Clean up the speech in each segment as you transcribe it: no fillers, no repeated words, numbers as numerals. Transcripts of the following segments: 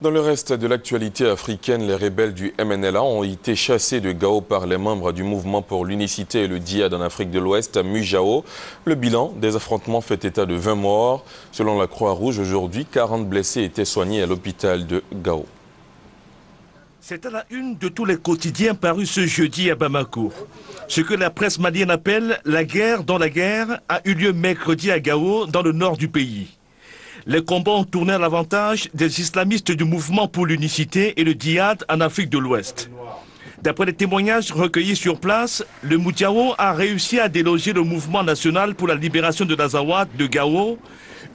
Dans le reste de l'actualité africaine, les rebelles du MNLA ont été chassés de Gao par les membres du mouvement pour l'unicité et le djihad en Afrique de l'Ouest, MUJAO. Le bilan des affrontements fait état de 20 morts. Selon la Croix-Rouge, aujourd'hui, 40 blessés étaient soignés à l'hôpital de Gao. C'est à la une de tous les quotidiens parus ce jeudi à Bamako. Ce que la presse malienne appelle la guerre dans la guerre a eu lieu mercredi à Gao, dans le nord du pays. Les combats ont tourné à l'avantage des islamistes du mouvement pour l'unicité et le djihad en Afrique de l'Ouest. D'après les témoignages recueillis sur place, le MUJAO a réussi à déloger le mouvement national pour la libération de l'Azawad de Gao,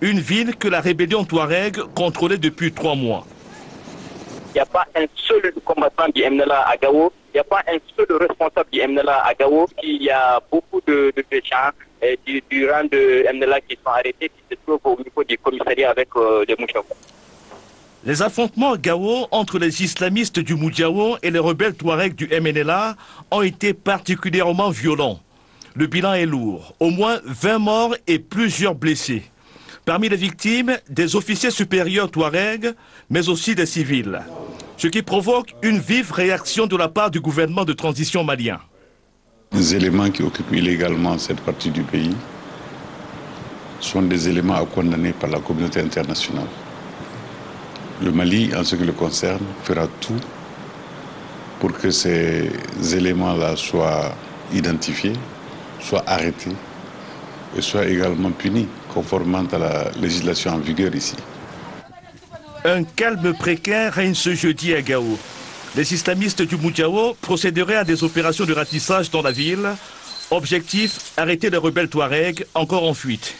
une ville que la rébellion Touareg contrôlait depuis 3 mois. Il n'y a pas un seul combattant du MNLA à Gao, il n'y a pas un seul responsable du MNLA à Gao. Il y a beaucoup de gens du rang de MNLA qui sont arrêtés, qui se trouvent au niveau du commissariat avec les MUJAO. Les affrontements à Gao entre les islamistes du MUJAO et les rebelles Touareg du MNLA ont été particulièrement violents. Le bilan est lourd, au moins 20 morts et plusieurs blessés. Parmi les victimes, des officiers supérieurs Touareg, mais aussi des civils. Ce qui provoque une vive réaction de la part du gouvernement de transition malien. Les éléments qui occupent illégalement cette partie du pays sont des éléments à condamner par la communauté internationale. Le Mali, en ce qui le concerne, fera tout pour que ces éléments-là soient identifiés, soient arrêtés et soient également punis, conformément à la législation en vigueur ici. Un calme précaire règne ce jeudi à Gao. Les islamistes du MUJAO procéderaient à des opérations de ratissage dans la ville. Objectif, arrêter les rebelles Touareg encore en fuite.